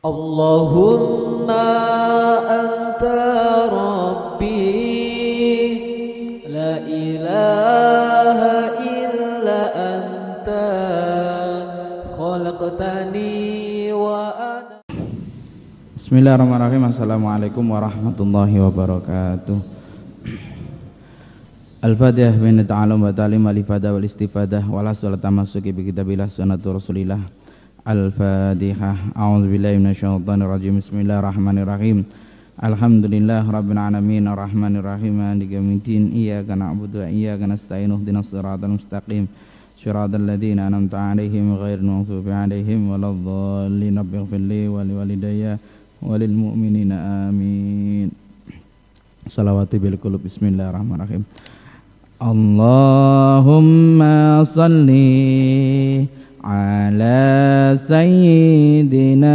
Allahumma anta rabbi la ilaha illa anta khalaqtani wa ana. Bismillahirrahmanirrahim. Assalamualaikum warahmatullahi wabarakatuh. Al-Fatihah wa ta'alum wa ta'lim al-ifadah wal istifadah wal aswal tamasuki bi kitabillah sunnatu rasulillah. Al-Fatihah. A'udzubillahi minasyaitonir rajim. Bismillahirrahmanirrahim. Alhamdulillah rabbil alamin arrahmanir rahim maliki yaumiddin iyyaka na'budu wa iyyaka nasta'in ihdinas siratal mustaqim siratal ladzina an'amta 'alaihim ghairil maghdubi 'alaihim waladdallin. Rabbighfirli wa liwalidayya walil mu'minina amin. Salawatu bil qulub. Bismillahirrahmanirrahim. Allahumma salli ala sayyidina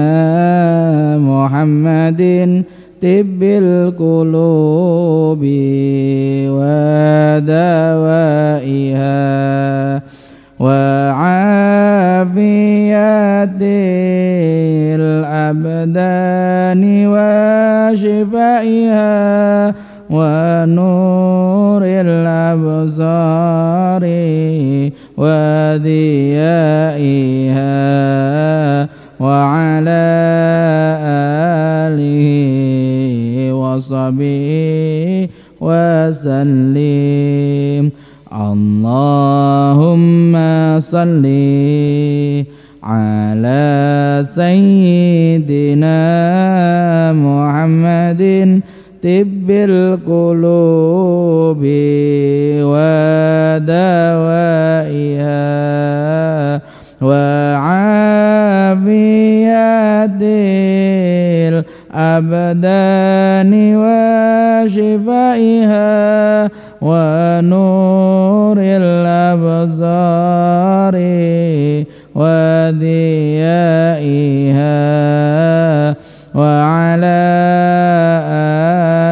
Muhammadin tibbil qulubi wa dawaiha wa afiyatil abdani wa shifaiha wa nuril absari wa diyaiha wa ala alihi wa sahbihi wa sallim. Allahumma salli ala sayyidina Muhammadin tibbil qulubi wa dawaiha wa afiyatil abdani wa shifaiha wa nuril absari wa diyaiha wa ala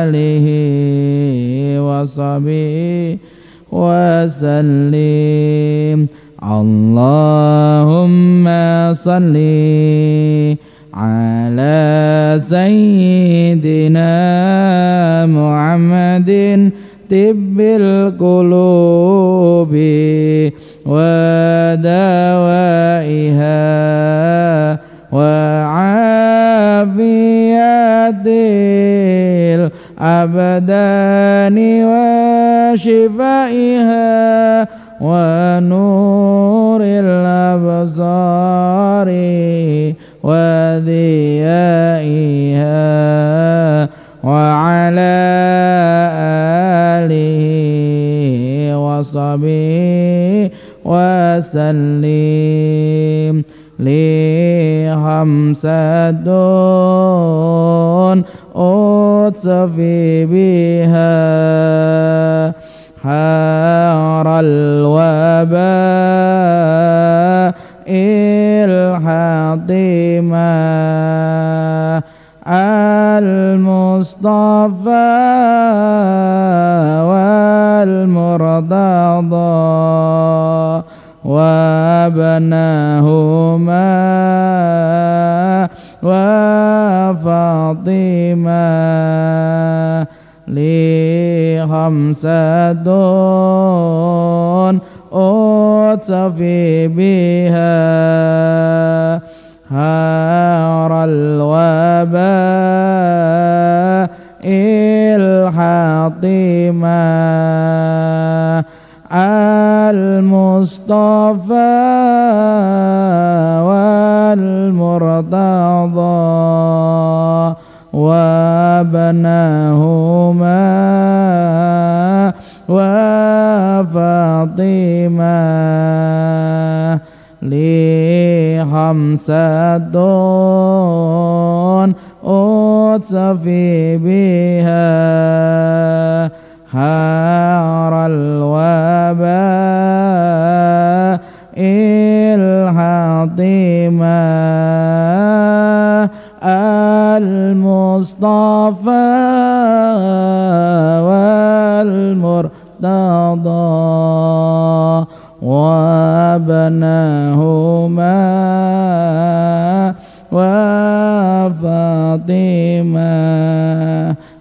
alihi wa sahbihi wa sallim. Allahumma salli ala sayyidina Muhammadin tibbil qulubi wa dawaiha wa afiyatil abdani wa shifaiha wa nuril absari wa diyaiha wa ala alihi wa sahbihi wa sallim. Li hamsadun utsafi biha haral waba ilhatima al-mustafa wal-murtada wa abnahuma wa fatima li hamsadun utsafi biha haral waba ilhatima al-mustafa wal-murtada wa abnahuma wa fatima li hamsadun utsafi biha haral waba ilhatima al-mustafa wal-murtada wa abnahuma wa Fatimah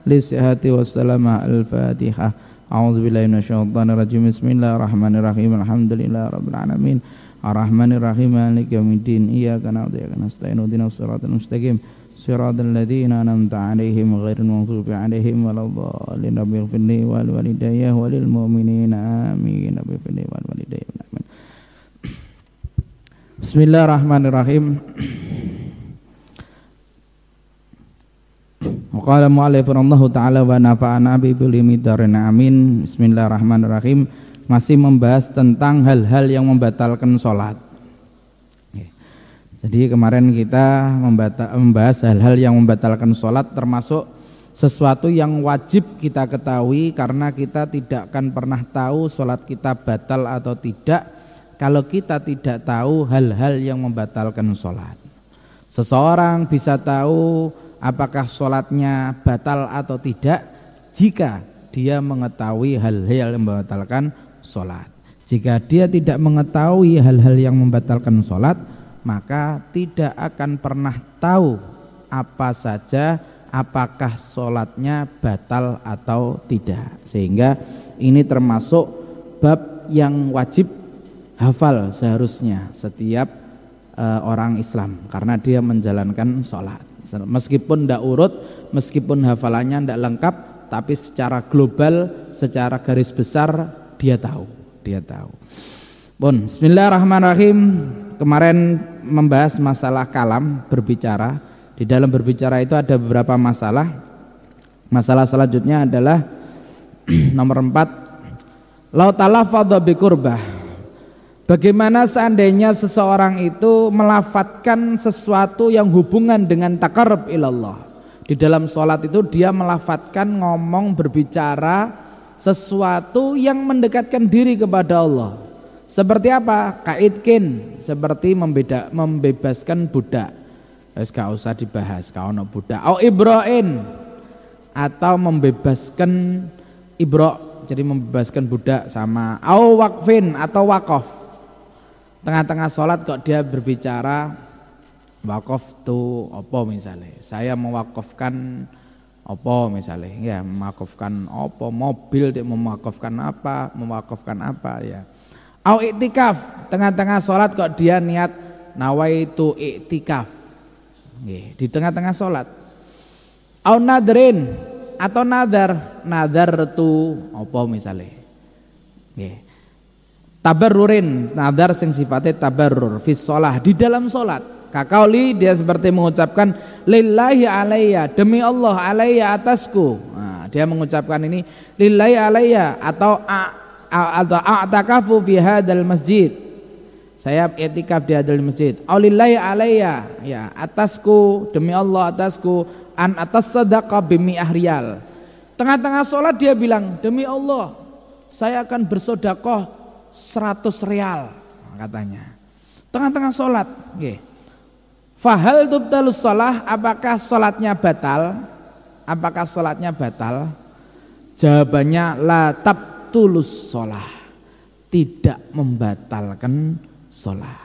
lisihati wassalamah al-Fatihah. A'udzubillahi minasyaitonir rajim. Bismillahirrahmanirrahim. Alhamdulillahirabbil alamin. Arrahmanirrahim. Maliki yaumiddin. Iyyaka na'budu wa iyyaka nasta'in. Ihdinas siratal mustaqim. Siratal ladzina an'amta 'alaihim ghairil maghdubi 'alaihim waladdallin. Rabbighfirli wal walidayya walil mu'minina amin. Rabbighfirli wal walidayya amin. Bismillahirrahmanirrahim. Qala mu'allif rahimahullahu ta'ala wa nafa'ana bi ulumi darin amin. Bismillahirrahmanirrahim. Masih membahas tentang hal-hal yang membatalkan sholat. Jadi kemarin kita membahas hal-hal yang membatalkan sholat, termasuk sesuatu yang wajib kita ketahui, karena kita tidak akan pernah tahu sholat kita batal atau tidak kalau kita tidak tahu hal-hal yang membatalkan sholat. Seseorang bisa tahu apakah sholatnya batal atau tidak jika dia mengetahui hal-hal yang membatalkan sholat. Jika dia tidak mengetahui hal-hal yang membatalkan sholat, maka tidak akan pernah tahu apa saja apakah sholatnya batal atau tidak. Sehingga ini termasuk bab yang wajib hafal seharusnya setiap orang Islam, karena dia menjalankan sholat. Meskipun tidak urut, meskipun hafalannya tidak lengkap, tapi secara global, secara garis besar dia tahu. Bismillahirrahmanirrahim. Kemarin membahas masalah kalam, berbicara. Di dalam berbicara itu ada beberapa masalah. Masalah selanjutnya adalah nomor 4, lau talafadha bi qurbah. Bagaimana seandainya seseorang itu melafatkan sesuatu yang hubungan dengan taqarrub ilallah. Di dalam sholat itu dia melafatkan, ngomong, berbicara sesuatu yang mendekatkan diri kepada Allah. Seperti apa? Kaitkin, seperti membebaskan budak. Wes gak usah dibahas, kau no budak. Au ibroin, atau membebaskan ibro, jadi membebaskan budak sama. Au wakfin, atau wakof. Tengah-tengah sholat kok dia berbicara wakaf tu apa misalnya, saya mewakafkan apa misalnya, ya mewakafkan apa, mobil dia mewakafkan apa ya. Au iktikaf, tengah-tengah sholat kok dia niat nawaitu iktikaf, di tengah-tengah sholat. Au nadrin, atau nadar tu apa misalnya, tabarrurin, nadar sing sifatnya tabarrur fis sholah, di dalam sholat. Kakauli, dia seperti mengucapkan lillahi alayya, demi Allah, alayya atasku. Nah, dia mengucapkan ini lillahi alayya, atau a'takafu fi hadal masjid, saya i'tikaf di hadal masjid. Au lillahi alayya, ya atasku, demi Allah atasku, an atas sadaqah bimi'ah riyal. Tengah-tengah sholat dia bilang, demi Allah saya akan bersedekah 100 real katanya. Tengah-tengah sholat. Fahal tubtalus sholah, apakah sholatnya batal? Apakah sholatnya batal? Jawabannya la tabtulus sholah, tidak membatalkan sholah.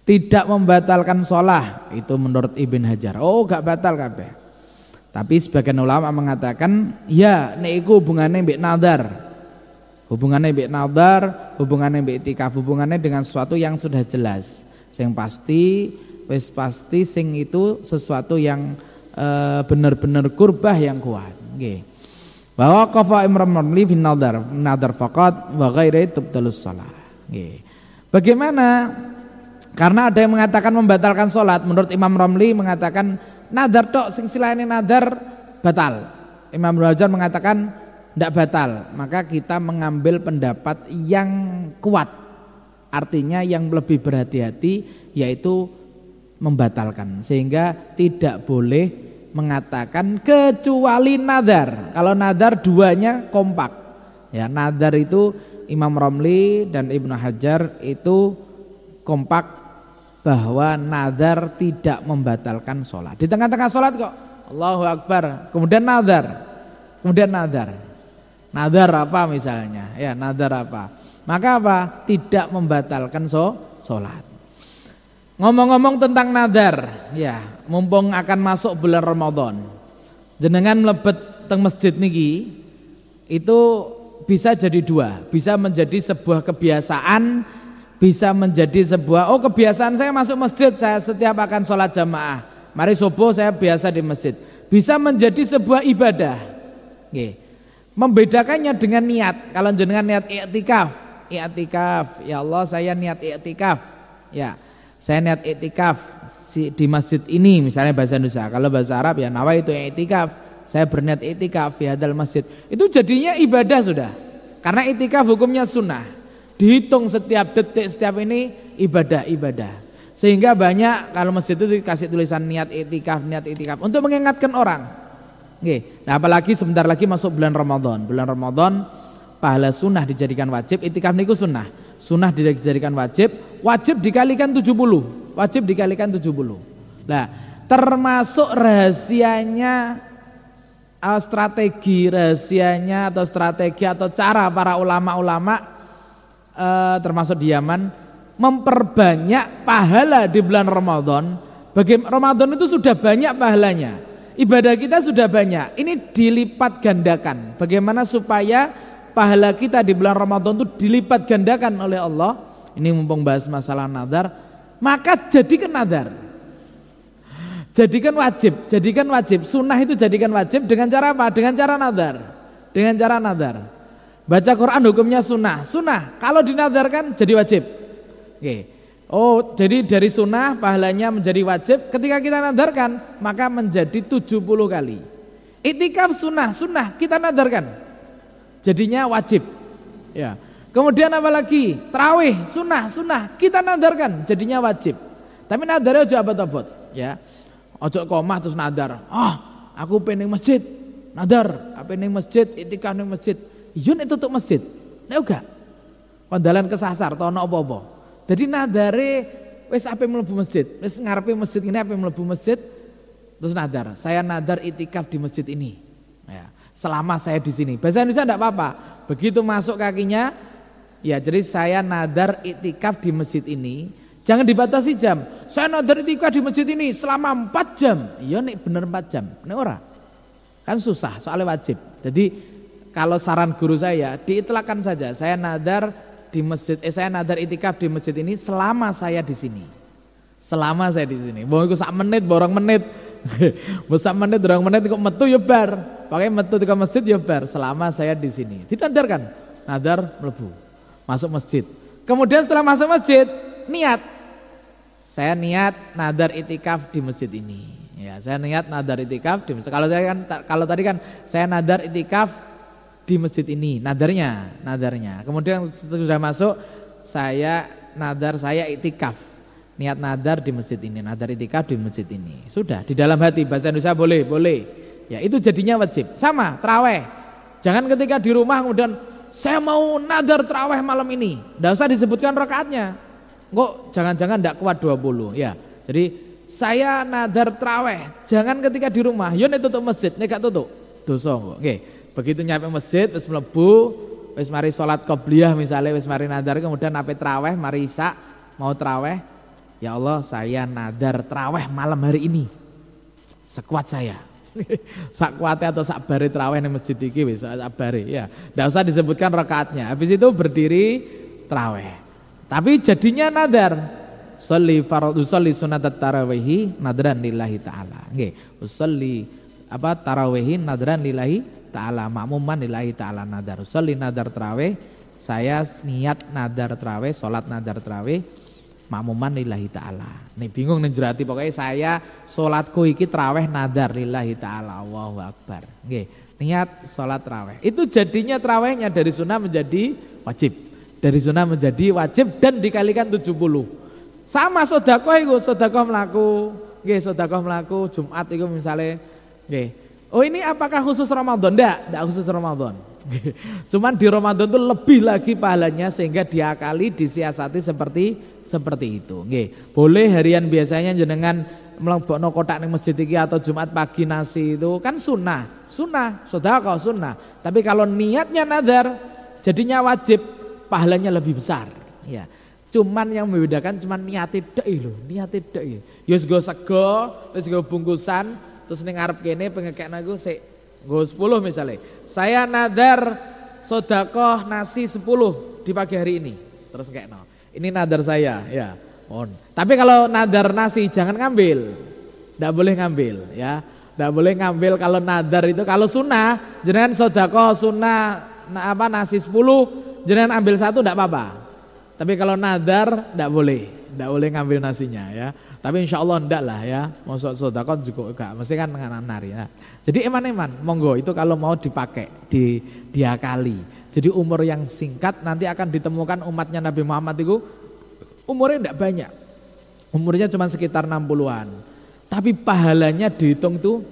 Tidak membatalkan sholah, itu menurut Ibn Hajar. Oh gak batal kabeh. Tapi sebagian ulama mengatakan ya nek iku hubungannya mbek nadar. Hubungannya mbek nadar, hubungannya mbek iktikaf, hubungannya dengan sesuatu yang sudah jelas. Sing pasti, wis pasti sing itu sesuatu yang benar-benar kurbah yang kuat. Nggih. Bahwa qafa imram li fi nadar faqat wa ghairi tubtalus shalah. Nggih. Bagaimana? Karena ada yang mengatakan membatalkan sholat. Menurut Imam Romli mengatakan nadar tok, sing silane nadar batal. Imam Rajar mengatakan tidak batal. Maka kita mengambil pendapat yang kuat, artinya yang lebih berhati-hati, yaitu membatalkan. Sehingga tidak boleh mengatakan kecuali nadar. Kalau nadar duanya kompak. Ya, nadar itu Imam Romli dan Ibnu Hajar itu kompak bahwa nadar tidak membatalkan sholat. Di tengah-tengah sholat kok Allahu Akbar, kemudian nadar. Nadar apa misalnya? Ya, nadar apa? Maka apa? Tidak membatalkan sholat. Ngomong-ngomong tentang nadar, ya, mumpung akan masuk bulan Ramadan. Jenengan mlebet teng masjid niki itu bisa jadi dua, bisa menjadi sebuah kebiasaan, bisa menjadi sebuah kebiasaan saya masuk masjid, saya setiap akan sholat jamaah. Mari subuh saya biasa di masjid. Bisa menjadi sebuah ibadah. Nggih. Membedakannya dengan niat. Kalau jenengan niat i'tikaf, ya Allah saya niat i'tikaf. Ya. Saya niat i'tikaf di masjid ini, misalnya bahasa Indonesia. Kalau bahasa Arab ya nawaitu i'tikaf. Saya berniat i'tikaf di hadal masjid. Itu jadinya ibadah sudah. Karena i'tikaf hukumnya sunnah. Dihitung setiap detik, setiap ini ibadah. Sehingga banyak kalau masjid itu dikasih tulisan niat i'tikaf untuk mengingatkan orang. Oke. Nah, apalagi sebentar lagi masuk bulan Ramadan. Bulan Ramadan pahala sunnah dijadikan wajib, i'tikaf niku sunnah. Sunnah dijadikan wajib dikalikan 70. Wajib dikalikan 70. Nah, termasuk rahasianya strategi atau cara para ulama-ulama termasuk di Yaman memperbanyak pahala di bulan Ramadan. Ramadan itu sudah banyak pahalanya. Ibadah kita sudah banyak. Ini dilipat gandakan. Bagaimana supaya pahala kita di bulan Ramadan itu dilipat gandakan oleh Allah. Ini mumpung bahas masalah nadar, maka jadikan nadar. Jadikan wajib. Sunnah itu jadikan wajib dengan cara apa? Dengan cara nadar. Baca Quran hukumnya sunnah. Kalau dinadarkan jadi wajib. Oke. Jadi dari sunnah pahalanya menjadi wajib. Ketika kita nadarkan maka menjadi 70 kali. I'tikaf sunnah kita nadarkan. Jadinya wajib. Ya. Kemudian apalagi? Tarawih sunnah kita nadarkan jadinya wajib. Tapi nadarnya ojo abot-abot, ya. Ojo komah terus nadar. Aku pengen masjid, nadar. Apa ning masjid, i'tikaf ning masjid. Iya nek tutup masjid. Nek enggak. Kondalan kesasar to ono apa-apa. Jadi nadare wis ape mlebu masjid, wis ngarepe masjid ini ape mlebu masjid terus nadar. Saya nadar i'tikaf di masjid ini. Ya. Selama saya di sini. Bahasa Indonesia enggak apa-apa. Begitu masuk kakinya, ya jadi saya nadar i'tikaf di masjid ini. Jangan dibatasi jam. Saya nadar i'tikaf di masjid ini selama 4 jam. Iya nek bener 4 jam. Nek ora. Kan susah, soalnya wajib. Jadi kalau saran guru saya, diitlakkan saja. Saya nadar di masjid, saya nadar i'tikaf di masjid ini selama saya di sini. Selama saya di sini. Mau iku sak menit, borong menit. Mau sak menit, borong menit kok metu ya bar. Pakai metu ke masjid ya bar selama saya di sini. Dinadarkan. Nadar mlebu. Masuk masjid. Kemudian setelah masuk masjid, niat. Saya niat nadar i'tikaf di masjid ini. Ya, saya niat nadar i'tikaf di masjid. Kalau tadi kan saya nadar i'tikaf di masjid ini, nadarnya. Kemudian sudah masuk saya i'tikaf. Niat nadar di masjid ini, nadar i'tikaf di masjid ini. Sudah di dalam hati bahasa Indonesia boleh. Ya, itu jadinya wajib. Sama tarawih. Jangan ketika di rumah kemudian saya mau nadar tarawih malam ini. Enggak usah disebutkan rakaatnya. Kok jangan-jangan enggak kuat 20. Ya. Jadi saya nadar tarawih. Jangan ketika di rumah. Yo nek tutup masjid, nek gak tutup dosa kok. Nggih. Begitu nyampe masjid wis mlebu, wis mari salat qobliyah misalnya wis mari nadar kemudian ape tarawih mari isya mau tarawih. Ya Allah, saya nadar tarawih malam hari ini. Sekuat saya. Sak kuatnya atau sak bare tarawih di masjid iki wis sak bare ya. Enggak usah disebutkan rakaatnya. Habis itu berdiri tarawih. Tapi jadinya nadar. Sholli sunat tarawih nadran lillahi taala. Nggih, usolli tarawih nadran lillahi taala, makmuman lillahi taala nadar. Sholli nadar tarawih, saya niat nadar tarawih, salat nadar tarawih makmuman lillahi ta'ala. Nih bingung nih jerati pokoknya saya sholatku iki tarawih nadar lillahi ta'ala. Allahu akbar. Nggih, niat sholat tarawih. Itu jadinya tarawihnya dari sunnah menjadi wajib. Dari sunnah menjadi wajib dan dikalikan 70. Sama sedekah iku, sedekah mlaku. Nggih, sedekah mlaku Jumat iku misale nggih. Oh ini apakah khusus Ramadan? Enggak khusus Ramadan. Cuman di Ramadan itu lebih lagi pahalanya sehingga diakali, disiasati seperti itu. Nggih. Boleh harian biasanya jenengan mlebokno kotak ning masjid iki atau Jumat pagi nasi itu kan sunnah, sedekah sunnah. Tapi kalau niatnya nadar jadinya wajib, pahalanya lebih besar. Ya. Cuman yang membedakan cuman niate tok lho, niate tok iki. Ya wis go sego, wis go bungkusan, terus ning ngarep kene pengekekno iku sik nggo 10 misalnya. Saya nadar sedekah nasi 10 di pagi hari ini. Terus kekno. Ini nadar saya, ya. Tapi kalau nadar nasi jangan ngambil. Enggak boleh ngambil, ya. Enggak boleh ngambil kalau nadar itu. Kalau sunnah, jenengan sedekah sunnah nasi 10, jenengan ambil 1 enggak apa-apa. Tapi kalau nadar enggak boleh ngambil nasinya, ya. Tapi insya Allah enggak lah, ya. Mau sedekah juga enggak, mesti kan nari, ya. Jadi eman-eman, monggo itu kalau mau dipakai, diakali. Jadi umur yang singkat nanti akan ditemukan umatnya Nabi Muhammad itu umurnya enggak banyak. Umurnya cuma sekitar 60-an. Tapi pahalanya dihitung tuh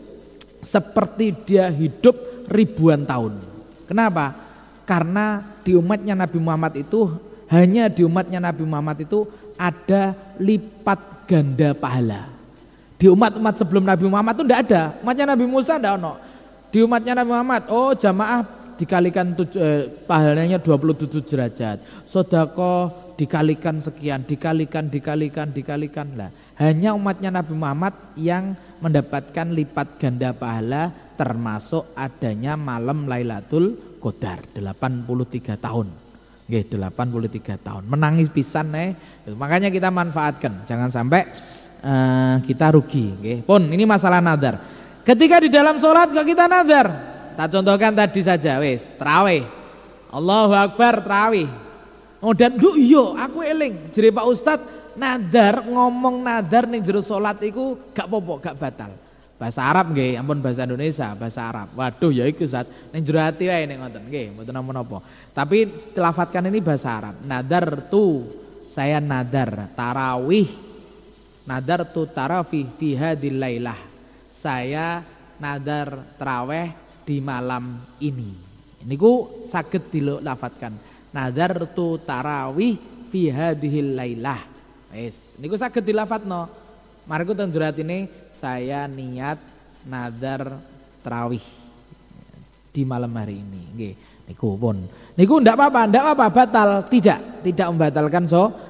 seperti dia hidup ribuan tahun. Kenapa? Karena di umatnya Nabi Muhammad itu, hanya di umatnya Nabi Muhammad itu ada lipat ganda pahala. Di umat-umat sebelum Nabi Muhammad itu enggak ada. Umatnya Nabi Musa enggak ono. Di umatnya Nabi Muhammad, jamaah dikalikan pahalanya 27 derajat. Sedekah dikalikan sekian, dikalikan lah. Hanya umatnya Nabi Muhammad yang mendapatkan lipat ganda pahala, termasuk adanya malam Lailatul Qadar 83 tahun. Nggih, 83 tahun. Menangis pisan makanya kita manfaatkan, jangan sampai kita rugi, nggih. Pun ini masalah nadar. Ketika di dalam sholat kok kita nadar? Tak contohkan tadi saja, wis tarawih. Allahu Akbar tarawih. Dan iya aku eling jere Pak Ustad nadar, ngomong nadar ning jero salat iku gak apa-apa, gak batal. Bahasa Arab nggih, ampun bahasa Indonesia, bahasa Arab. Waduh ya iku Ustaz, ning jero ati wae nek ngoten nggih, mboten napa-napa. Tapi lafatkan ini bahasa Arab. Nadar tu, saya nadar tarawih. Nadar tu tarawih fi hadil lailah. Saya nadar tarawih di malam ini. Niku saged dilafatkan. Nadar tu tarawih fi hadhil lailah. Wis, niku saged dilafatno. Margo teng jero atine saya niat nadar tarawih di malam hari ini. Nggih, niku pun. Niku ndak apa-apa, batal, tidak membatalkan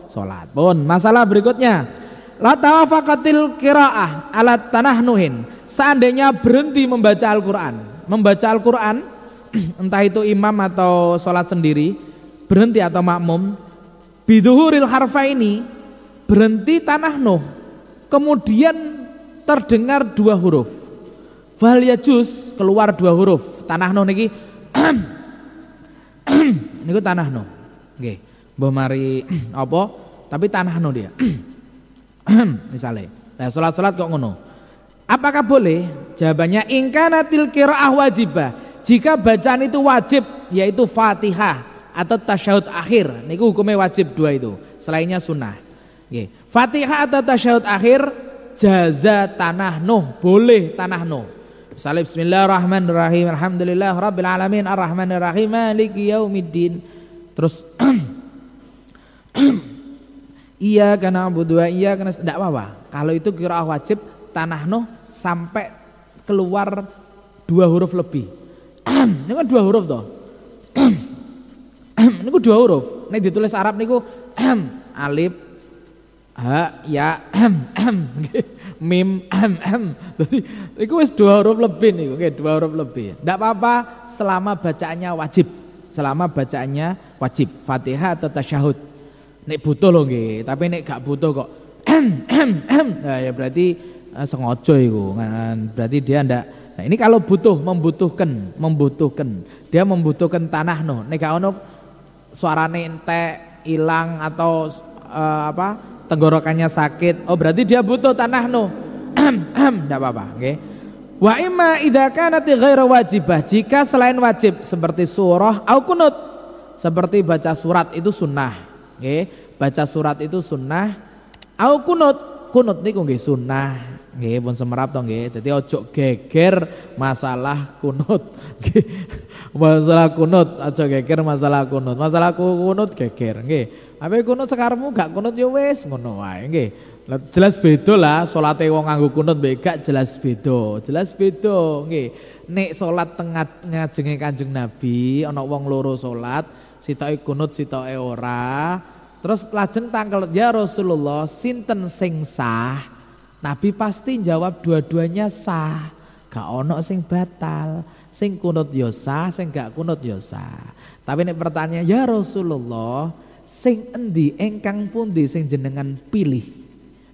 salat. Pun masalah berikutnya. La tawafaqatil qiraah ala tanahnuhin. Seandainya berhenti membaca Al-Qur'an, entah itu imam atau salat sendiri, berhenti atau makmum, biduhuril harfa ini berhenti tanahnuh, kemudian terdengar 2 huruf. Fal yajuz, keluar 2 huruf. Tanahnuh niki niku tanahnuh. Nggih. Mbah mari apa? Tapi tanahnuh dia. Misalnya, nah salat-salat kok ngono. Apakah boleh? Jawabannya ingkanatil qiraah wajibah. Jika bacaan itu wajib, yaitu Fatihah atau tasyahud akhir, niku hukumnya wajib 2 itu. Selainnya sunnah. Nggih. Fatihah atau tasyahud akhir jaza tanahnuh, boleh tanahnuh. Misalnya bismillahirrahmanirrahim, alhamdulillah rabbil alamin arrahmanirrahim maliki yaumiddin. Terus iyyaka na'budu wa iyyaka nasta'in, enggak apa-apa. Kalau itu qiraah wajib tanahnuh sampai keluar 2 huruf lebih. Ini kan 2 huruf toh. Niku 2 huruf. Nek ditulis Arab niku alif, ha, ya, mim, Jadi niku wis 2 huruf lebih niku, nggih 2 huruf lebih. Enggak apa-apa selama bacaannya wajib. Fatihah atau tasyahud. Nek butuh lho nggih, tapi nek gak butuh kok nah, ya berarti sengaja iku kan. Berarti dia ndak. Nah, ini kalau membutuhkan. Dia membutuhkan tanahnuh. Nek gak ono suarane entek, ilang atau tenggorokannya sakit. Oh, berarti dia butuh tanahnuh. Ndak apa-apa, nggih. Wa imma idza kanat ghairu wajibah, jika selain wajib seperti surah au kunut. Seperti baca surat itu sunnah, nggih. Baca surat itu sunnah. Au kunut niku nggih sunnah. Nggih pun semerap to nggih. Dadi ojo geger masalah kunut. Nggih. Masalah kunut aja geger masalah kunut. Masalah kunut geger nggih. Ape kunut sekaremu gak kunut ya wis ngono wae nggih. Jelas beda lah salate wong nganggo kunut mbek gak jelas beda nggih. Nek salat tengah ngajenge Kanjeng Nabi ana wong loro salat, sitoke kunut sitoke ora, Terus lajeng tangkel, ya Rasulullah sinten sing sah? Nabi pasti jawab dua-duanya sah. Gak ono sing batal, sing kunut ya sah, sing gak kunut ya sah. Tapi nek pertanyaan ya Rasulullah, sing endi engkang pundi sing jenengan pilih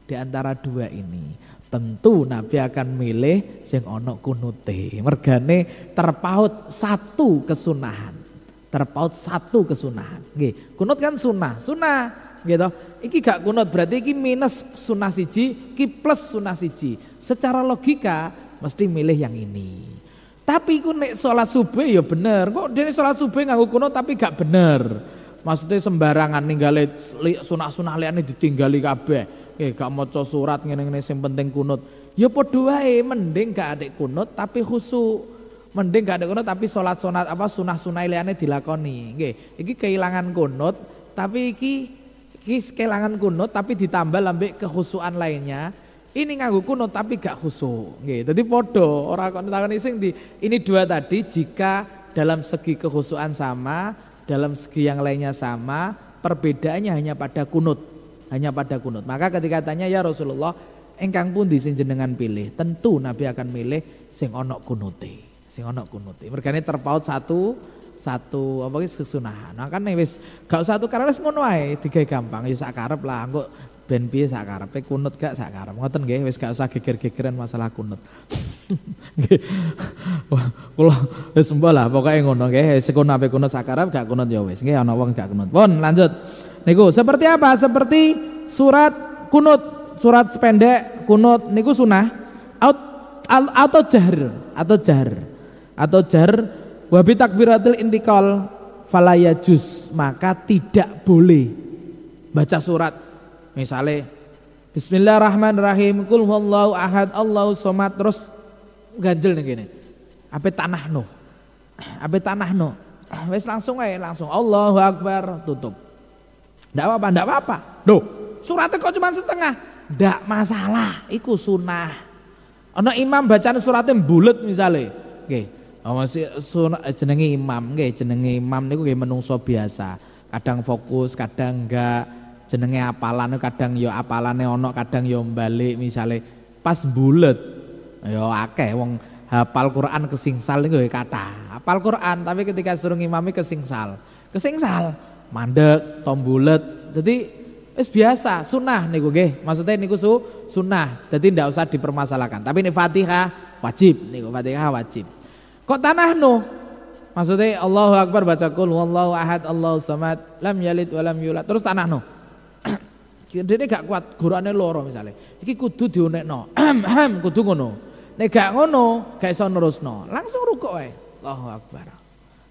di antara dua ini? Tentu Nabi akan milih sing ono kunute. Mergane terpaut satu kesunahan. Terpaut satu kesunahan. Nggih, kunut kan sunah gitu. Iki gak kunut berarti iki minus sunah siji, iki plus sunah siji. Secara logika mesti milih yang ini. Tapi iku nek salat subuh ya bener. Kok dene salat subuh nganggo kunut tapi gak bener. Maksudnya sembarangan ninggale sunah-sunah liyane ditinggali kabeh. Gak maca surat ngene-ngene sing penting kunut. Ya padha wae, mending gak adek kunut tapi khusyuk. Mending gak adek kunut tapi salat-salat apa sunah-sunah liyane dilakoni. Nggih, iki kehilangan kunut tapi iki kehilangan kunut tapi ditambah lambek kekhusyukan lainnya. Ini nganggo kunut tapi gak khusyuk. Nggih, dadi padha ora kok takoni sing ini dua tadi jika dalam segi kekhusyukan sama, dalam segi yang lainnya sama, perbedaannya hanya pada kunut. Hanya pada kunut. Maka ketika tanya ya Rasulullah, engkang pundi sing jenengan pilih? Tentu Nabi akan milih sing ono kunute. Sing ono kunute. Mergane terpaut satu apa iki sunahan. Nah kan wis gak usah tukar wis ngono ae, digawe gampang. Ya sak karep lah, engko ben piye sak karepe kunut gak sak karep. Ngoten nggih, wis gak usah geger-gegeran masalah kunut. Nggih. Kula wis mbah lah pokoke ngono nggih, sekono ape kunut sak karep gak kunut ya wis. Nggih ana wong gak kunut. Pun lanjut. Niku seperti apa? Seperti surat kunut, surat pendek kunut niku sunah atau jahr wa bi takbiratil intiqal falaya juz, maka tidak boleh baca surat misalnya bismillahirrahmanirrahim qul huwallahu ahad Allahu somad terus ganjel ning kene ape tanah no wis langsung ae langsung Allahu akbar tutup. Ndak apa-apa. Loh, suratnya kok cuma setengah? Ndak masalah, iku sunah. Ana imam bacaan suratnya bulet misalnya. Nggih. Masih jenenge imam, nggih, jenenge imam niku nggih menungso biasa. Kadang fokus, kadang enggak. Jenenge apalan kadang ya apalane ana, kadang ya balik misalnya. Pas bulet. Ya akeh wong hafal Quran kesingsal niku ya kathah. Hafal Quran tapi ketika suruh ngimami kesingsal. Mandek, tombulet, jadi wis biasa, sunah niku nggih. Maksudnya niku sunah, jadi ndak usah dipermasalahkan. Tapi ini Fatihah wajib, niku Fatihah wajib. Kok tanah no? Maksudnya Allahu Akbar baca qul huwallahu ahad Allahu samad lam yalid wa lam yulad. Terus tanah no. Dene gak kuat, gurane loro misalnya. Iki kudu diunekno. Kudu ngono. Nek gak ngono, gak iso nerusno. Langsung rukuk wae. Allahu Akbar.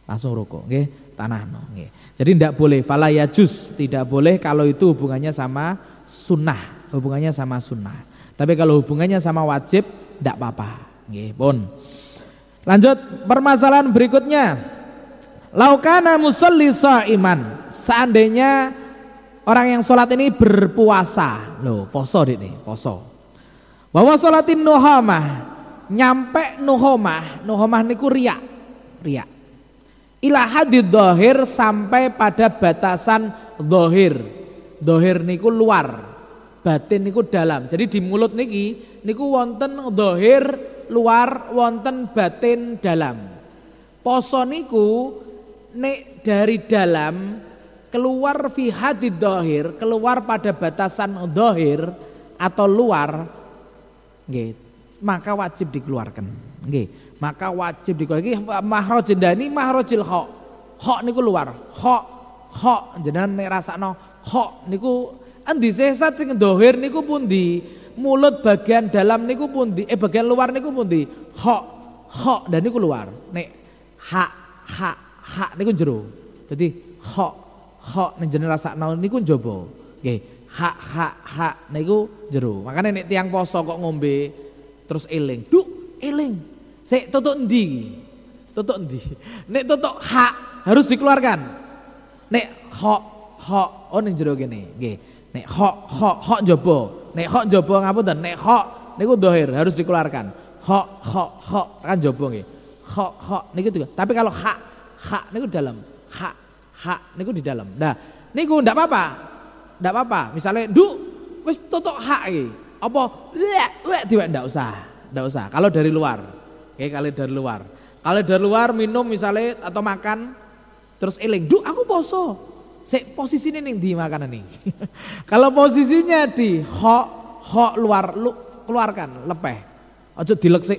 Langsung rukuk nggih, tanahno nggih. Jadi tidak boleh fala yajuz, tidak boleh kalau itu hubungannya sama sunnah, hubungannya sama sunnah. Tapi kalau hubungannya sama wajib tidak apa-apa. Nggih, pun. Lanjut permasalahan berikutnya. Laukana musalli shaiman, seandainya orang yang sholat ini berpuasa. Loh, poso ini, poso. Bahwa sholatin nuhamah, nyampe nuhamah niku riya. Ila hadid dhahir, sampai pada batasan dhahir. Dhahir niku luar, batin niku dalam. Jadi di mulut niku wonten dhahir luar, wonten batin dalam. Poso niku nek dari dalam keluar fi hadid dhahir, keluar pada batasan dhahir atau luar, nggih, maka wajib dikeluarkan. Nggih. Maka wajib dikeluarkan. Mahraj ndani mahrajil kha niku luar. Kha jenengan nek rasakno kha niku endi sesat sing dhahir niku pundi? Mulut bagian dalam niku pundi? Bagian luar niku pundi? Kha dan niku luar. Nek ha niku jero. Dadi kha nek jenengan rasakno niku njaba. Nggih. Ha niku jero. Makane nek tiyang poso kok ngombe terus eling. Duk, eling. Sik tutuk endi? Tutuk endi? Nek tutuk hak harus dikeluarkan. Nek kha oh ning jero kene. Nggih. Nek kha njaba. Nek kha njaba ngapunten. Nek kha niku dhahir harus dikeluarkan. Kha kan njaba nggih. Kha niku juga. Tapi kalau hak niku dalam. Hak niku di dalam. Nah, niku ndak apa-apa. ndak apa-apa. Misalnya, "Nduk, wis totok hak iki." Apa diwak ndak usah. Kalau dari luar. Oke, kalau dari luar. Kalau dari luar minum misalnya atau makan terus eling, "Nduk, aku poso." Sik posisine ning ndi makanan nih? Kalau posisinya di hok luar, keluarkan, lepeh. Aja dilek sik.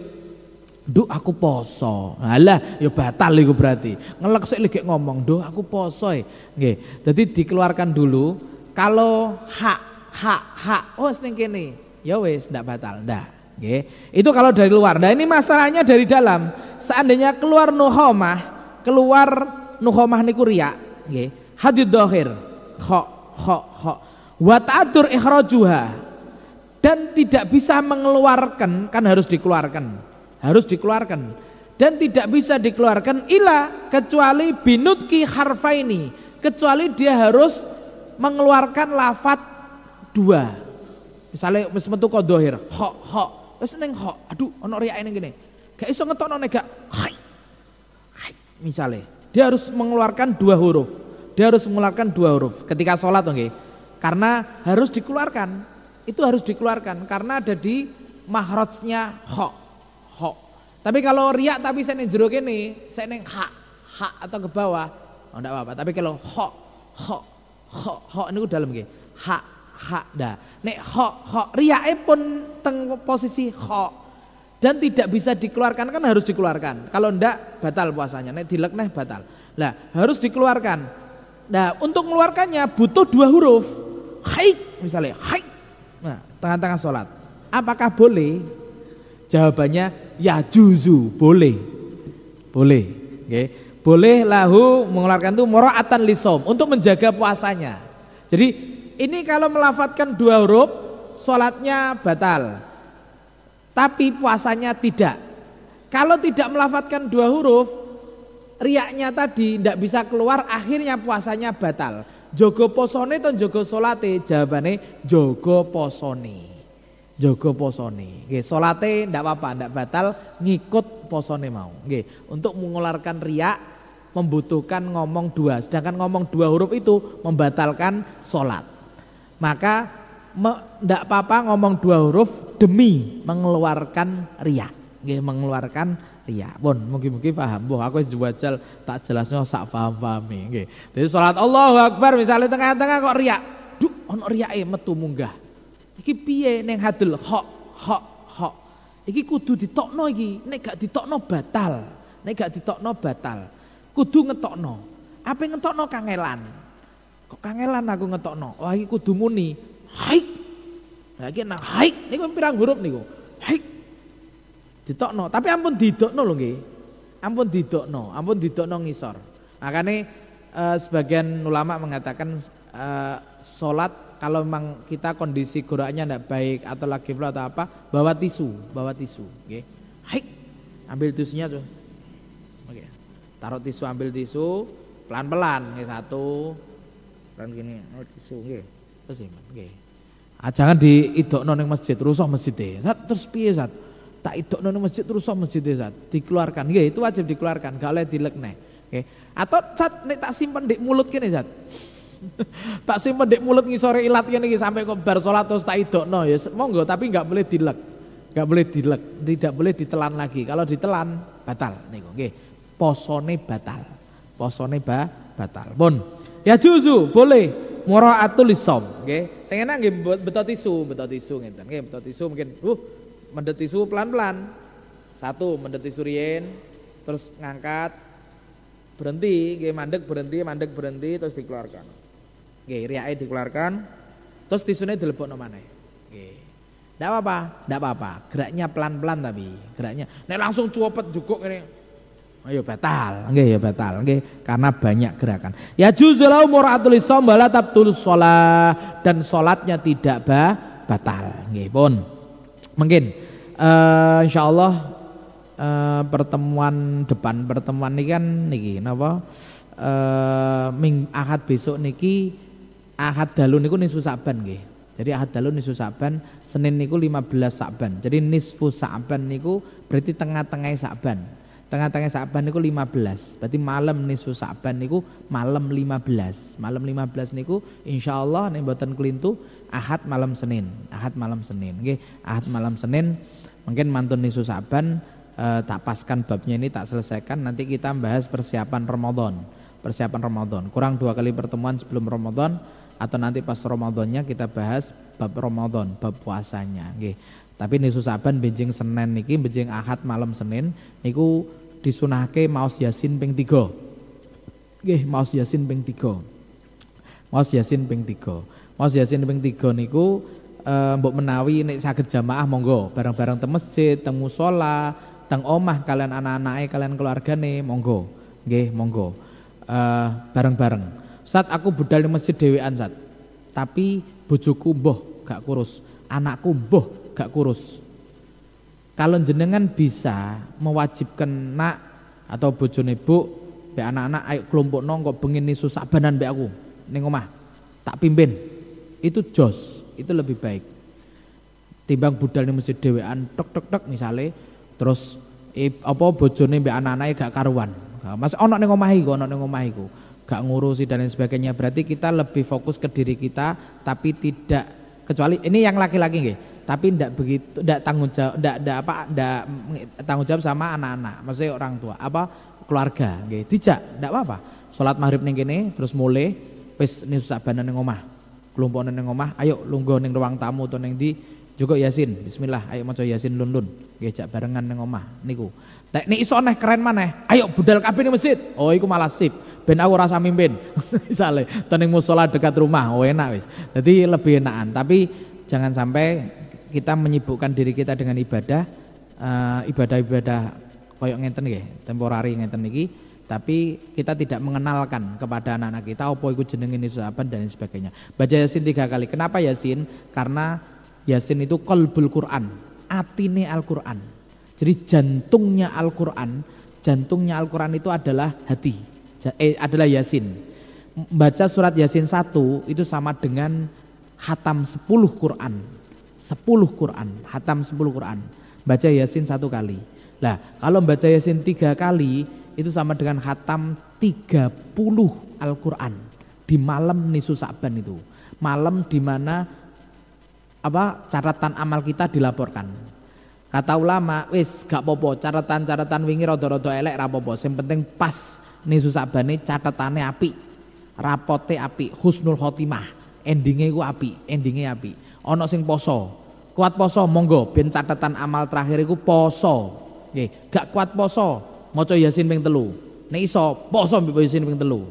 "Nduk, aku poso." Alah, ya batal iku berarti. Ngelek sik lagi ngomong, "Nduk, aku poso." Nggih. Jadi dikeluarkan dulu. Kalau hak, oh ning kene. Ya wis ndak batal, ndak. Nggih. Itu kalau dari luar. Nah, ini masalahnya dari dalam. Seandainya keluar nukhomah niku riya, nggih. Hadid dhahir, wa ta'adur ikhrajuha, dan tidak bisa mengeluarkan, kan harus dikeluarkan dan tidak bisa dikeluarkan ila kecuali binutki harfaini, kecuali dia harus mengeluarkan lafat dua. Misalnya wis metu kok dhahir, wis ning aduh ana riyake ning kene, gak iso ngetokno nek gak hai. Misalnya dia harus mengeluarkan dua huruf. Ketika sholat, okay? Karena harus dikeluarkan. Itu harus dikeluarkan karena ada di mahrajnya ho. Tapi kalau riak tapi saya neng jero kene, saya neng ha atau ke bawah, oh enggak apa-apa. Tapi kalau ho ini udah dalam nggih. Ha dah. Nek ho riake pun teng posisi ho dan tidak bisa dikeluarkan, kan harus dikeluarkan. Kalau enggak batal puasanya. Nek dilek neh batal. Lah, harus dikeluarkan. Nah, untuk mengeluarkannya butuh dua huruf. Haik, misalnya haik. Nah, tengah-tengah sholat. Apakah boleh? Jawabannya ya juzu, boleh. Okay. Boleh lahu mengeluarkan itu mura'atan lisom, untuk menjaga puasanya. Jadi ini kalau melafatkan dua huruf, sholatnya batal. Tapi puasanya tidak. Kalau tidak melafatkan dua huruf, riaknya tadi tidak bisa keluar, akhirnya puasanya batal. Jogo posone atau jogo solate? Jawabannya jogo posone. Nggih, solate ndak apa-apa, ndak batal, ngikut posone mau. Nggih, untuk mengeluarkan riak membutuhkan ngomong dua, sedangkan ngomong dua huruf itu membatalkan solat. Maka ndak apa-apa ngomong dua huruf demi mengeluarkan riak. Nggih, mengeluarkan riya. Pun mungkin paham. Aku wis jajal tak jelasnya sak paham-pahami nggih. Jadi salat Allahu Akbar misalnya tengah-tengah kok riya. Duk ono riyake metu munggah. Iki piye ning hadul ho. Iki kudu ditokno iki. Nek gak ditokno batal. Kudu ngetokno. Apa ngetokno kangelan? Kok kangelan aku ngetokno? Wah iki kudu muni. Haik. Lah iki nang haik niku pirang huruf niku? Haik. Ditokno, tapi ampun didokno lho nggih. Ampun didokno ngisor. Makanya sebagian ulama mengatakan sholat kalau memang kita kondisi goraknya tidak baik atau lagi flu atau apa, bawa tisu, nggih. Haik. Ambil tisunya tuh. Oke. Taruh tisu, ambil tisu, pelan-pelan nggih, satu. Pelan gini, tisu nggih. Terus nggih. Jangan diidokno ning masjid, rusuh masjid. Terus piye, Zat? Tak idokno ning masjid terus masjid Zat, dikeluarkan. Nggih, itu wajib dikeluarkan, gak oleh dilekne. Nggih. Atau Zat nek tak simpen di mulut kene Zat. Tak simpen di mulut ngisore ilat kene iki sampai kok bar salat terus tak idokno ya monggo, tapi enggak boleh dilek. Tidak boleh ditelan lagi. Kalau ditelan batal niku nggih. Posone batal. Batal. Pun. Ya juzu, boleh. Mura'atul lisom, nggih. Sing enak nggih beto tisu ngeten. Nggih, beto tisu mungkin mendet tisu pelan-pelan. Satu mendet tisu riyen, terus ngangkat, berhenti, nggih, mandek berhenti terus dikeluarkan. Nggih, riyake dikeluarkan, terus tisune dilebokno maneh. Nggih. Ndak apa-apa. Geraknya pelan-pelan tapi geraknya. Nek langsung cuopet jukuk ngene. Ayo batal. Nggih, karena banyak gerakan. Ya juzulau mura'atul lisom wala tabtulus shalah, dan salatnya tidak batal. Nggih, pun. Mungkin insyaallah pertemuan ini kan niki napa Ahad besok niki Ahad dalu niku nisfu Sa'ban nggih. Jadi Ahad dalu nisfu Sa'ban, Senin niku 15 Sa'ban. Jadi nisfu Sa'ban niku berarti tengah-tengah Sa'ban. Tengah-tengah Sa'ban niku 15. Berarti malam nisfu Sa'ban niku malam 15. Malam 15 niku insyaallah nek mboten kelintu Ahad malam Senin. Ahad malam Senin. Nggih, Ahad malam Senin mungkin mantun nisfu Sa'ban tak paskan babnya ini tak selesaikan, nanti kita bahas persiapan Ramadan. Persiapan Ramadan. Kurang 2 kali pertemuan sebelum Ramadan atau nanti pas Ramadannya kita bahas bab Ramadan, bab puasanya nggih. Tapi nisfu Sa'ban benjing Senin niki, benjing Ahad malam Senin niku disunahke maos Yasin ping 3. Nggih, maos Yasin ping 3. Maos Yasin ping 3. Maos Yasin ping 3 niku mbok menawi nek saged jamaah monggo, bareng-bareng teng masjid, teng musala, teng omah kalian anak-anake, kalian keluargane monggo. Nggih, monggo. Bareng-bareng. Saat aku budal di masjid dhewean Sat. Tapi bojoku mbuh gak kurus, anakku mbuh gak kurus. Kalau jenengan bisa mewajibkan nak atau bojone bu, be anak-anak ayo kelompokno kok bengi nisu Sa'banan be aku ning omah. Tak pimpin. Itu jos, itu lebih baik. Timbang budal di masjid dhewean tok misale terus apa bojone be anak-anake gak karuan. Mas ono ning omahiku, gak ngurusi dan lain sebagainya. Berarti kita lebih fokus ke diri kita, tapi tidak, kecuali ini yang laki-laki nggih. Tapi tidak begitu, tidak tanggung jawab sama anak-anak, maksudnya orang tua, apa keluarga, gitu. Tidak apa-apa. Salat maghrib ning kene, terus mulai, wis nisu Sa'banan ning omah, kelompokan ning omah, ayo lungguh ning ruang tamu atau ning di, juga Yasin, Bismillah, ayo maca Yasin lundun, ngejak barengan ning omah, niku. Nek iso neh keren maneh, ayo budal kabeh ning masjid, oh iku malah sip, ben aku rasa mimpin, misale, ning musola dekat rumah, oh enak wis. Jadi lebih enakan, tapi jangan sampai kita menyibukkan diri kita dengan ibadah, ibadah-ibadah koyok ngenten nggih, temporari ngenten niki, tapi kita tidak mengenalkan kepada anak-anak kita apa iku jenenge nisu Sa'ban dan sebagainya. Baca Yasin 3 kali. Kenapa Yasin? Karena Yasin itu qalbul Quran, atine Al-Quran. Jadi jantungnya Al-Quran itu adalah hati, adalah Yasin. Baca surat Yasin 1 itu sama dengan khatam 10 Quran. 10 Quran, khatam 10 Quran. Baca Yasin 1 kali. Lah, kalau baca Yasin 3 kali itu sama dengan khatam 30 Al-Quran di malam nisu Sa'ban itu. Malam di mana catatan amal kita dilaporkan. Kata ulama, wis gak popo, catatan wingi rada-rada elek ra popo. Sing penting pas nisu Sa'bane catatane apik. Rapote apik, husnul khotimah. Endinge iku apik, endinge apik. Ono sing poso, kuat poso monggo ben catatan amal terakhir iku poso. Nggih, gak kuat poso, maca Yasin ping 3. Nek iso poso mbek Yasin ping 3.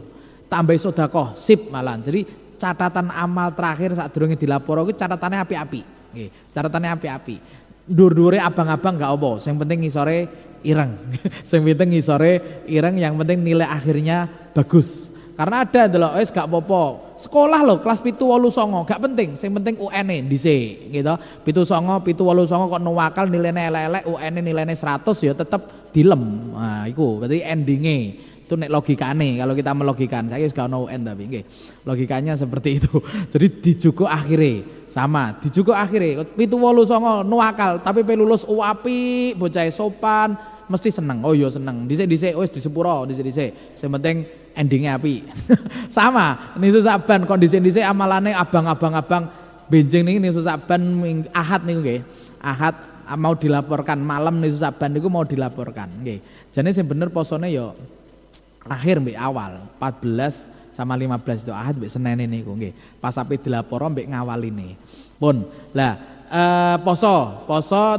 Tambah sedekah, sip malan. Jadi catatan amal terakhir sadurunge dilaporo iku catatane apik-apik. Nggih, catatane apik-apik. Dur-dure abang-abang gak apa, sing penting ngisore ireng. Sing penting ngisore ireng, yang penting nilai akhirnya bagus. Karena ada adalah wis gak apa-apa. Sekolah loh kelas 7 8 9 gak penting, sing penting UN-e dhisik gitu. 7 9 7 8 9 kok nuwakal nilainya elek-elek, UN-e nilainya 100 ya tetep dilem. Nah, iku berarti endinge. Itu nek logikane, kalau kita melogikan. Saya wis gak ono UN tapi nggih. Logikanya seperti itu. Jadi dijugo akhire sama, dijugo akhire 7 8 9 nuwakal tapi pe lulus apik, bocah sopan, mesti seneng. Oh iya seneng. Dhisik-dhisik wis disepuro, dhisik-dhisik. Sing penting endingnya api. Sama nisu Sa'ban kondisi amalane abang benjing nih nisu Sa'ban Ahad nih nggih. Ahad mau dilaporkan malam nisu Sa'ban niku mau dilaporkan nggih. Jane sing bener posone ya akhir mbek awal 14 sama 15 itu Ahad mbek Senin niku nggih. Pas ape dilaporo mbek ngawaline. Pun. Lah poso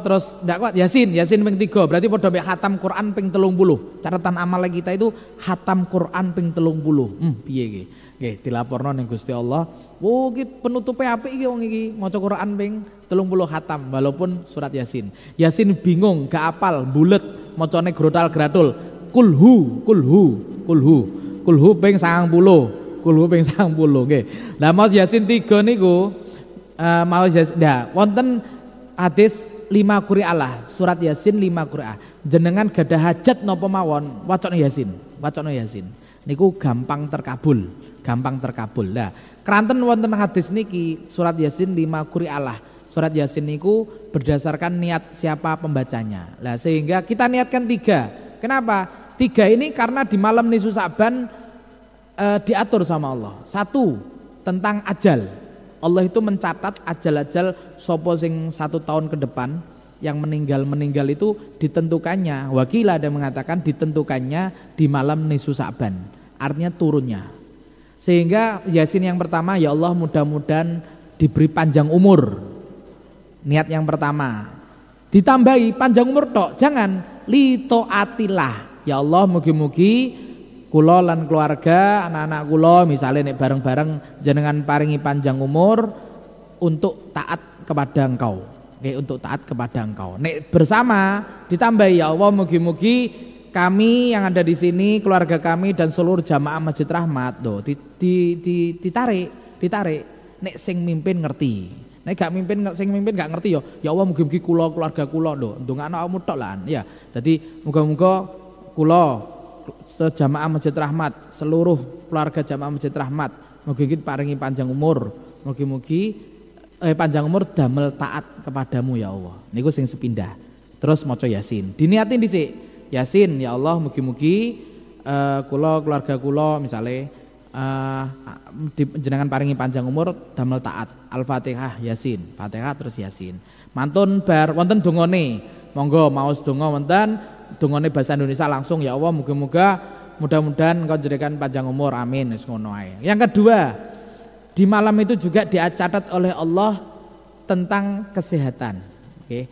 terus ndak kuat Yasin ping 3 berarti padha mek khatam Quran ping 30. Catatan amal kita itu khatam Quran ping 30. Piye iki? Nggih dilaporno ning Gusti Allah. Oh iki penutupe apik iki wong iki maca Quran ping 30 khatam walaupun surat Yasin. Yasin bingung gak apal bulet macane grotal-gratul. Kulhu ping 90. Kulhu ping 90 nggih. Lah Mas Yasin 3 niku mau wonten hadis 5 qiraah surat Yasin 5 qiraah jenengan gadah hajat napa mawon wacana Yasin niku gampang terkabul lah keranten wonten hadis niki surat Yasin 5 qiraah surat Yasin niku berdasarkan niat siapa pembacanya lah sehingga kita niatkan 3 Kenapa? 3 ini karena di malam nisfu Sa'ban diatur sama Allah. 1 tentang ajal. Allah itu mencatat ajal-ajal sopo sing 1 tahun ke depan yang meninggal itu ditentukannya. Wakil ada mengatakan ditentukannya di malam nisfu Sa'ban. Artinya turunnya. Sehingga Yasin yang pertama, ya Allah mudah-mudahan diberi panjang umur. Niat yang pertama. Ditambahi panjang umur tok, jangan litaatillah. Ya Allah mugi-mugi kula lan keluarga, anak-anak kula misalnya nek bareng-bareng jenengan paringi panjang umur untuk taat kepada Engkau. Untuk taat kepada Engkau. Nek bersama ditambahi, ya Allah mugi-mugi kami yang ada di sini, keluarga kami dan seluruh jamaah Masjid Rahmat ditarik. Nek sing mimpin ngerti. Nek gak mimpin sing mimpin gak ngerti ya Allah mugi-mugi kula keluarga kula ndongakno awakmu tok lan ya. Dadi muga-muga kula sejamaah Masjid Rahmat, seluruh keluarga jamaah Masjid Rahmat mugi-mugi paringi panjang umur. Mugi-mugi panjang umur damel taat kepadamu ya Allah. Niku sing sepindah. Terus maca Yasin. Diniatin dhisik. Yasin, ya Allah mugi-mugi kula keluarga kula misale jenengan paringi panjang umur damel taat. Al-Fatihah Yasin, Fatihah terus Yasin. Mantun bar wonten dongane. Monggo maos donga wonten dongane bahasa Indonesia langsung, ya Allah muga-muga mudah-mudahan Engkau jadikan panjang umur. Amin. Wis ngono ae. Yang kedua, di malam itu juga dicatat oleh Allah tentang kesehatan. Oke.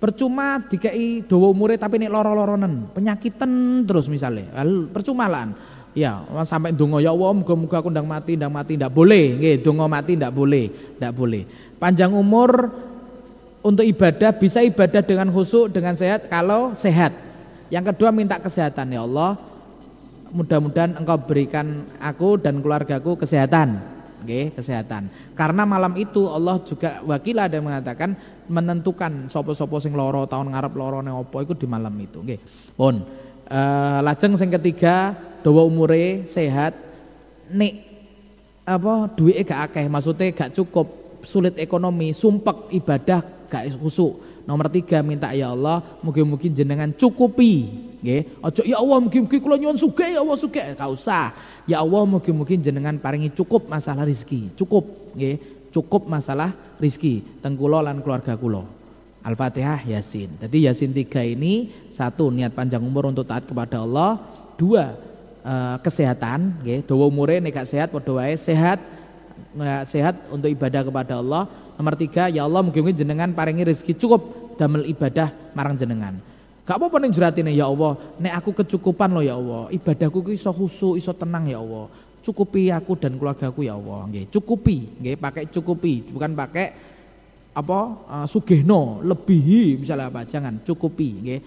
Percuma dikai dawa umure tapi nek loro-loronen, penyakitan terus misalnya. Percuma lan. Ya, sampai donga ya Allah muga-muga aku ndang mati, ndak boleh. Nggih, donga mati ndak boleh. Panjang umur untuk ibadah, bisa ibadah dengan khusyuk, dengan sehat kalau sehat. Yang kedua minta kesehatan, ya Allah. Mudah-mudahan Engkau berikan aku dan keluargaku kesehatan. Nggih, kesehatan. Karena malam itu Allah juga wakil ada mengatakan menentukan sapa-sapa sing lara tahun ngarep larane apa iku di malam itu. Nggih. Pun lajeng sing ketiga dawa umure sehat nek apa duwike gak akeh, maksudnya gak cukup, sulit ekonomi, sumpek ibadah gak khusyuk. Nomor 3 minta ya Allah mugi-mugi jenengan cukupi. Nggih, aja ya Allah mugi-mugi kula nyuwun sugih ya Allah sugih, gak usah. Ya Allah mugi-mugi jenengan paringi cukup masalah rezeki, cukup nggih, cukup masalah rezeki teng kula lan keluarga kula. Al-Fatihah Yasin. Jadi Yasin 3 ini 1 niat panjang umur untuk taat kepada Allah, 2 kesehatan nggih, dawa umure nek gak sehat padha wae sehat untuk ibadah kepada Allah. Nomor 3 ya Allah mugi-mugi jenengan paringi rezeki cukup damel ibadah marang jenengan. Gak apa-apa ning juratine ya Allah, nek aku kecukupan loh ya Allah, ibadahku ki iso khusyuk, iso tenang ya Allah. Cukupi aku dan keluargaku ya Allah, nggih. Cukupi, nggih, pakai cukupi, bukan pakai apa sugihno, lebihi misalnya apa, jangan, cukupi, nggih.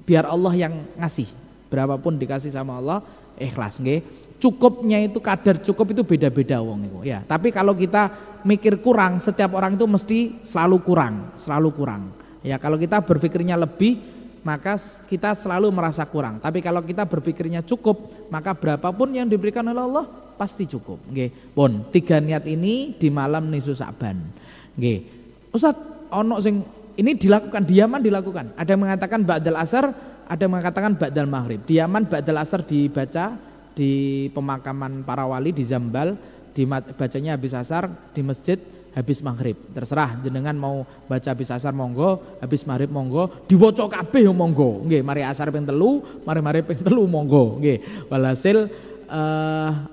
Biar Allah yang ngasih. Berapapun dikasih sama Allah, ikhlas, nggih. Cukupnya itu kadar cukup itu beda-beda wong niku ya. Tapi kalau kita mikir kurang, setiap orang itu mesti selalu kurang. Ya, kalau kita berpikirnya lebih maka kita selalu merasa kurang. Tapi kalau kita berpikirnya cukup, maka berapapun yang diberikan oleh Allah pasti cukup. Nggih. Pun 3 niat ini di malam nisfu Sa'ban. Nggih. Ustaz, ono sing ini dilakukan, diaman dilakukan. Ada yang mengatakan ba'dal asar, ada yang mengatakan ba'dal maghrib. Diaman ba'dal asar dibaca di pemakaman para wali di Zambal, dibacanya habis asar, di masjid habis maghrib. Terserah jenengan mau baca habis asar monggo, habis maghrib monggo, diwaca kabeh monggo. Nggih, mari asar ping 3, mari maghrib ping 3 monggo. Nggih. Walhasil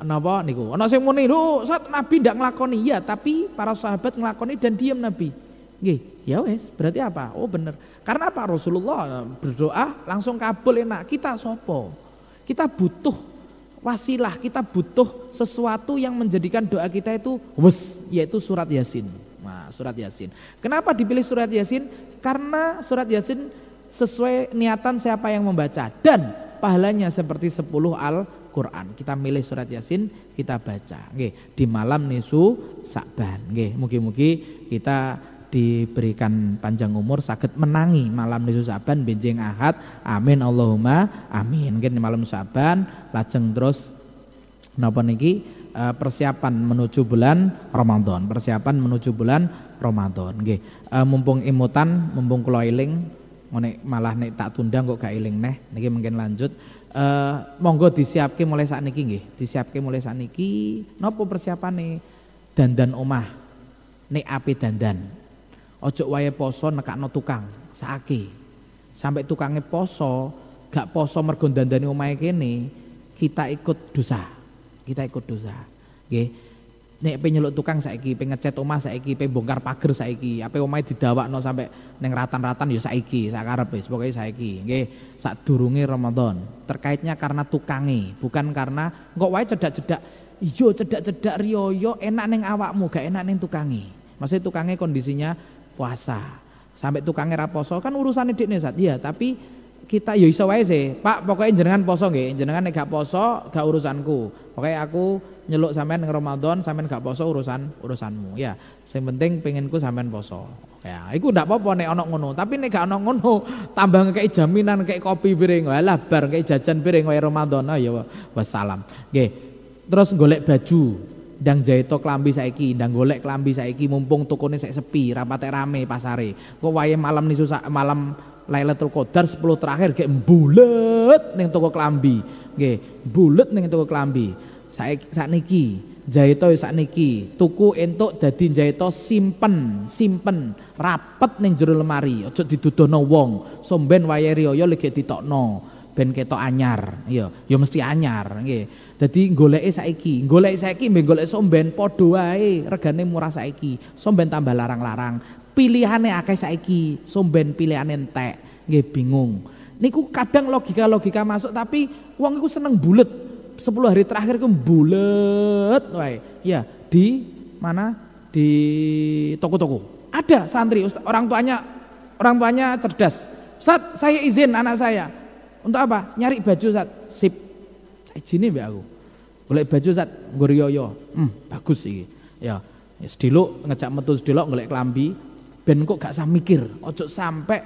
napa niku? Ana sing muni, "Lho, Ustaz, Nabi ndak nglakoni." Ya, tapi para sahabat nglakoni dan diam Nabi. Nggih. Ya wes, berarti apa? Oh bener. Karena apa? Rasulullah berdoa langsung kabul enak. Kita sopo? Kita butuh wasilah, kita butuh sesuatu yang menjadikan doa kita itu yaitu surat Yasin. Nah, surat Yasin. Kenapa dipilih surat Yasin? Karena surat Yasin sesuai niatan siapa yang membaca dan pahalanya seperti 10 Al-Qur'an. Kita milih surat Yasin, kita baca. Nggih, di malam nisfu Sa'ban. Nggih, mugi-mugi kita diberikan panjang umur saged menangi malam nisfu Sa'ban benjing Ahad. Amin Allahumma amin. Nggih, malam Sa'ban lajeng terus napa niki persiapan menuju bulan Ramadan. Persiapan menuju bulan Ramadan. Nggih. Mumpung imutan, mumpung kula eling malah nek tak tunda kok gak eling neh. Niki mungkin lanjut. Monggo disiapke mulai sakniki nggih. Disiapke mulai sakniki. Napa persiapane? Dandan omah. Nek ape dandan. Ojo wae poso nekakno tukang, sakake. Sampai tukangnya poso, gak poso mergo dandani omahe kene, kita ikut dosa. Kita ikut dosa. Nggih. Nek pe nyeluk tukang saiki, pe ngecat omah saiki, pe bongkar pager saiki, ape omahe didawakno sampai ning ratan-ratan ya saiki, sakarep wis pokoke saiki. Nggih, sadurunge Ramadan. Terkaitnya karena tukange, bukan karena kok wae cedak-cedak. Iya cedak-cedak riyo enak ning awakmu, gak enak ning tukange. Maksudnya tukange kondisinya puasa. Sampai tukangnya ra poso kan urusannya dikne Zat. Iya, tapi kita ya iso wae sih. Pak, pokoknya jenengan poso nggih. Jenengan nek gak poso gak urusanku. Pokoknya aku nyeluk sampean ning Ramadan, sampean gak poso urusanmu. Ya, sing penting penginku sampean poso. Ya, iku ndak apa-apa nek ana ngono. Tapi nek gak ana ngono, tambah ngekeki jaminan kayak kopi piring. Walah bar kayak jajan piring wae Ramadan. Ya wassalam. Nggih. Terus golek baju. Ndang jaito klambi saiki, ndang golek klambi saiki mumpung tokone sik sepi, rapate rame pasare. Kok wae malam nisu malam Lailatul Qadar 10 terakhir gek mbulet ning toko klambi. Nggih, mbulet ning toko klambi. Sakniki jaito sakniki, tuku entuk dadi jaito simpen rapet ning jero lemari. Aja didudohno wong. Somben wae riyaya lek ditokno ben ketok anyar. Iya, ya mesti anyar, nggih. Dadi goleke saiki mbek golek somben padha wae, regane murah saiki. Somben tambah larang-larang. Pilihane akeh saiki, somben pilihane entek. Nggih bingung. Niku kadang logika masuk tapi wong iku seneng bulet. 10 hari terakhir ku bulet wae. Ya, di mana? Di toko-toko. Ada santri orang tuanya cerdas. Ustaz, saya izin anak saya. Untuk apa? Nyari baju Ustaz. Sip. Izine mbek aku. Golek baju Zat nggo riyo. Bagus iki. Ya, sediluk ngejak metu sediluk golek klambi ben kok gak usah mikir. Ojo sampai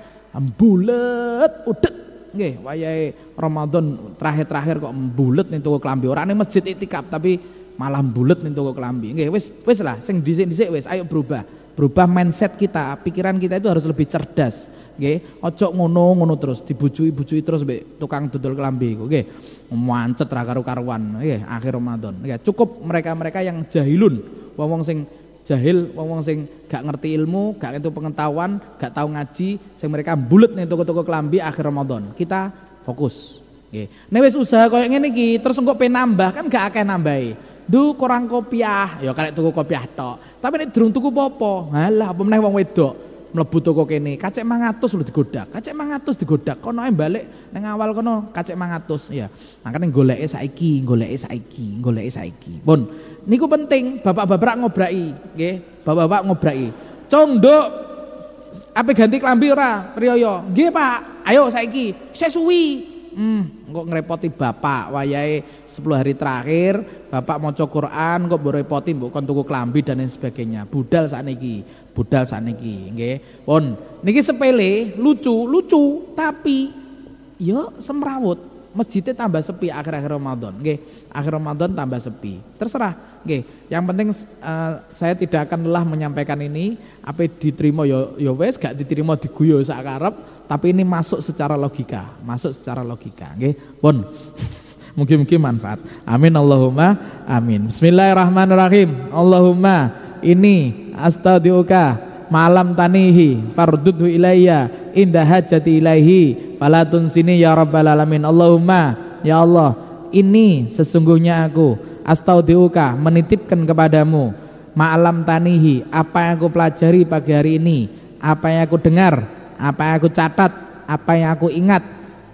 bulet udet. Nggih, wayahe Ramadan terakhir kok bulet ning toko klambi. Ora ning masjid iktikaf tapi malah bulet ning toko klambi. Nggih, wis lah sing dhisik-dhisik wis ayo berubah. Berubah mindset kita, pikiran kita itu harus lebih cerdas. Nggih, ojo ngono terus dibujui terus mbek tukang dodol klambi. Nggih. Mancet ra karo-karuan nggih akhir Ramadan. Nggih, cukup mereka-mereka yang jahilun, wong-wong sing jahil, wong-wong sing gak ngerti ilmu, gak entuk pengetahuan, gak tahu ngaji, sing mereka bulet ning toko-toko klambi akhir Ramadan. Kita fokus. Nggih. Nek wis usaha koyo ngene iki terus engko penambah kan gak akeh nambahi. Du kurang kopiah, ya karek tuku kopiah tok. Tapi nek durung tuku apa-apa, halah apa meneh wong wedok mlebu toko kene, kacek 500 lho digodak. Kacek 500 digodak. Kono ae balik ning awal kono kacek 500 ya. Makane goleke saiki. Pun niku penting bapak-bapak ngobraki, nggih. Bapak-bapak ngobraki. Cung, Nduk, ape ganti klambi ora, Priyoyo? Nggih, Pak. Ayo saiki. Sesuwi. Kok ngerepoti bapak wayahe 10 hari terakhir bapak maca Quran kok mbok repoti mbok kon tuku klambi dan lain sebagainya. Budal sakniki nggih. Pun niki sepele, lucu tapi ya semrawut. Masjidnya tambah sepi akhir-akhir Ramadan nggih. Akhir Ramadan tambah sepi. Terserah nggih. Yang penting saya tidak akan lelah menyampaikan ini, apa diterima ya wis, gak diterima diguyu sak karep. Tapi ini masuk secara logika, nggih. Pun mungkin manfaat. Amin Allahumma amin. Bismillahirrahmanirrahim. Allahumma ini astaudiuka malam tanihi fardudhu ilayya inda hajati ilaihi falatun sini ya rabbal alamin. Allahumma ya Allah, ini sesungguhnya aku astaudiuka menitipkan kepadamu malam tanihi, apa yang aku pelajari pagi hari ini, apa yang aku dengar, apa yang aku catat, apa yang aku ingat,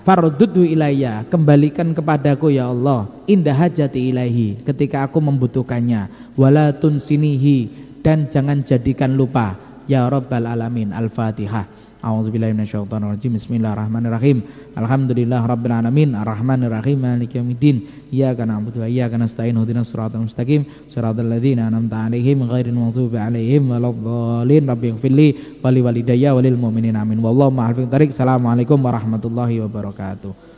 fardudhu ilayya, kembalikan kepadaku ya Allah, indah hajati ilaihi, ketika aku membutuhkannya, wala tunsinihi, dan jangan jadikan lupa ya rabbal alamin. Al-Fatihah. A'udzubillahi minasyaitonirrajim. Bismillahirrahmanirrahim. Alhamdulillahirabbil alamin, arrahmanirrahim, maliki yaumiddin. Iyyaka na'budu wa iyyaka nasta'in. Ihdinas siratal mustaqim, siratal ladzina an'amta 'alaihim ghairil maghdubi 'alaihim waladdallin. Rabbighfirli wa liwalidayya wa lil mu'minin amin. Wallahu ma'al muwaffiq. Assalamualaikum warahmatullahi wabarakatuh.